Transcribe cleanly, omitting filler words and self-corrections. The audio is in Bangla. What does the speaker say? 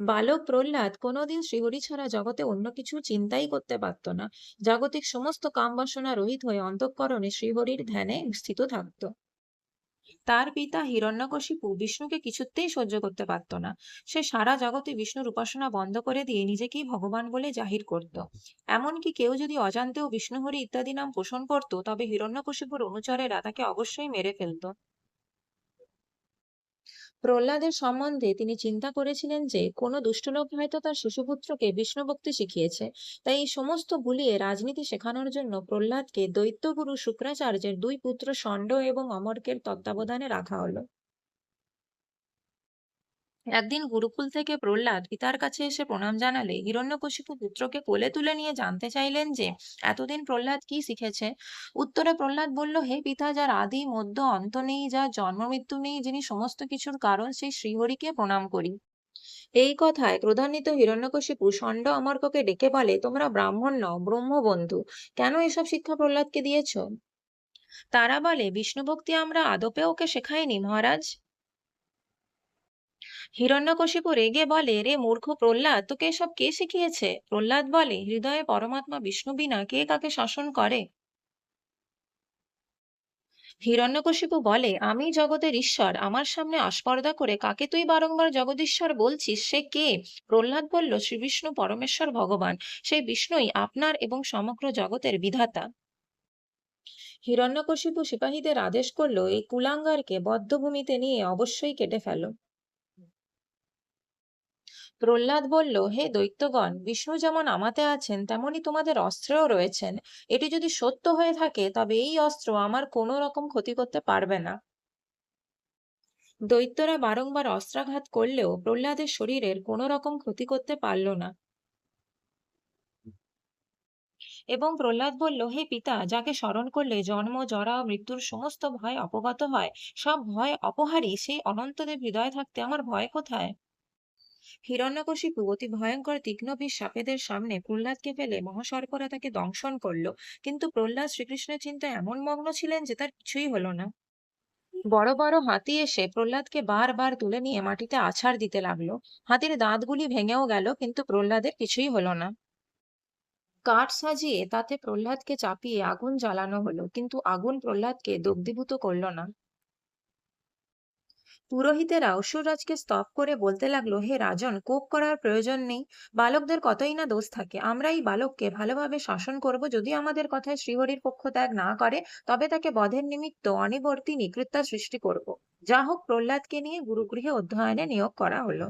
বালক প্রহ্লাদ কোনোদিন শ্রীহরি ছাড়া জগতে অন্য কিছু চিন্তাই করতে পারত না। জাগতিক সমস্ত কাম বাসনা রহিত হয়ে অন্তঃকরণে শ্রীহরির ধ্যানে স্থিত থাকতো। তার পিতা হিরণ্যকশিপু বিষ্ণুকে কিছুতেই সহ্য করতে পারত না। সে সারা জগতে বিষ্ণুর উপাসনা বন্ধ করে দিয়ে নিজেকেই ভগবান বলে জাহির করত। এমনকি কেউ যদি অজান্তেও বিষ্ণুহরি ইত্যাদি নাম পোষণ করত, তবে হিরণ্যকশিপুর অনুচরেরা তাকে অবশ্যই মেরে ফেলত। প্রহ্লাদের সম্বন্ধে তিনি চিন্তা করেছিলেন যে কোনো দুষ্টলোক হয়তো তার শিশুপুত্রকে বিষ্ণু ভক্তি শিখিয়েছে। তাই এই সমস্ত ভুলিয়ে রাজনীতি শেখানোর জন্য প্রহ্লাদকে দৈত্যগুরু শুক্রাচার্যের দুই পুত্র ষণ্ড এবং অমর্কের তত্ত্বাবধানে রাখা হলো। একদিন গুরুকুল থেকে প্রহ্লাদ পিতার কাছে এসে প্রণাম জানালে হিরণ্যকশিপু পুত্রকে কোলে তুলে নিয়ে জানতে চাইলেন যে এতদিন প্রহ্লাদ কি শিখেছে। উত্তরে প্রহ্লাদ বলল, হে পিতা, যার আদি মধ্য অন্ত নেই, যার জন্ম মৃত্যু নেই, যিনি সমস্ত কিছুর কারণ, সেই শ্রীহরিকে প্রণাম করি। এই কথায় ক্রোধান্বিত হিরণ্যকশিপু ষণ্ড অমর্ককে ডেকে বলে, তোমরা ব্রাহ্মণ নও, ব্রহ্মবন্ধু, কেন এসব শিক্ষা প্রহ্লাদকে দিয়েছো? তারা বলে, বিষ্ণু ভক্তি আমরা আদপে ওকে শেখাইনি মহারাজ। হিরণ্যকশিপু রেগে বলে, রে মূর্খ প্রহ্লাদ, তোকে এসব কে শিখিয়েছে? প্রহ্লাদ বলে, হৃদয়ে পরমাত্মা বিষ্ণু বিনা কে কাকে শাসন করে? হিরণ্যকশিপু বলে, আমি জগতের ঈশ্বর, আমার সামনে আস্পর্ধা করে কাকে তুই বারংবার জগদীশ্বর বলছিস? সে কে? প্রহ্লাদ বলল, শ্রী বিষ্ণু পরমেশ্বর ভগবান। সেই বিষ্ণুই আপনার এবং সমগ্র জগতের বিধাতা। হিরণ্যকশিপু সিপাহীদের আদেশ করলো, এই কুলাঙ্গারকে বধ্যভূমিতে নিয়ে অবশ্যই কেটে ফেলো। প্রহ্লাদ বলল, হে দৈত্যগণ, বিষ্ণু যেমন আমাতে আছেন তেমনি তোমাদের অস্ত্রেও রয়েছেন। এটি যদি সত্য হয়ে থাকে তবে এই অস্ত্র আমার কোনো রকম ক্ষতি করতে পারবে না। দৈত্যরা বারংবার অস্ত্রাঘাত করলেও প্রহ্লাদের শরীরের কোনো রকম ক্ষতি করতে পারল না। এবং প্রহ্লাদ বলল, হে পিতা, যাকে স্মরণ করলে জন্ম জরা ও মৃত্যুর সমস্ত ভয় অপগত হয়, সব ভয় অপহারী সেই অনন্তদেব হৃদয়ে থাকতে আমার ভয় কোথায়? হিরণ্যকশিপু অতি ভয়ঙ্কর তীক্ষ্ণ বিষ সাপেদের সামনে প্রহ্লাদকে ফেলে মহাসর্পরা তাকে দংশন করলো। কিন্তু প্রহ্লাদ শ্রীকৃষ্ণের চিন্তায় এমন মগ্ন ছিলেন যে তার কিছুই হলো না। বড় বড় হাতি এসে প্রহ্লাদকে বারবার তুলে নিয়ে মাটিতে আছাড় দিতে লাগলো। হাতির দাঁতগুলি ভেঙেও গেল, কিন্তু প্রহ্লাদের কিছুই হলো না। কাঠ সাজিয়ে তাতে প্রহ্লাদকে চাপিয়ে আগুন জ্বালানো হলো, কিন্তু আগুন প্রহ্লাদকে দগ্ধীভূত করলো না। পুরোহিতেরা অসুররাজকে স্তব করে বলতে লাগলো, হে রাজন, কোপ করার প্রয়োজন নেই। বালকদের কতই না দোষ থাকে, আমরা এই বালককে ভালোভাবে শাসন করব। যদি আমাদের কথায় শ্রীহরির পক্ষ ত্যাগ না করে, তবে তাকে বধের নিমিত্ত অনিবর্তী নিকৃত্যা সৃষ্টি করব। যা হোক, প্রহ্লাদকে নিয়ে গুরুগৃহে অধ্যয়নে নিয়োগ করা হলো।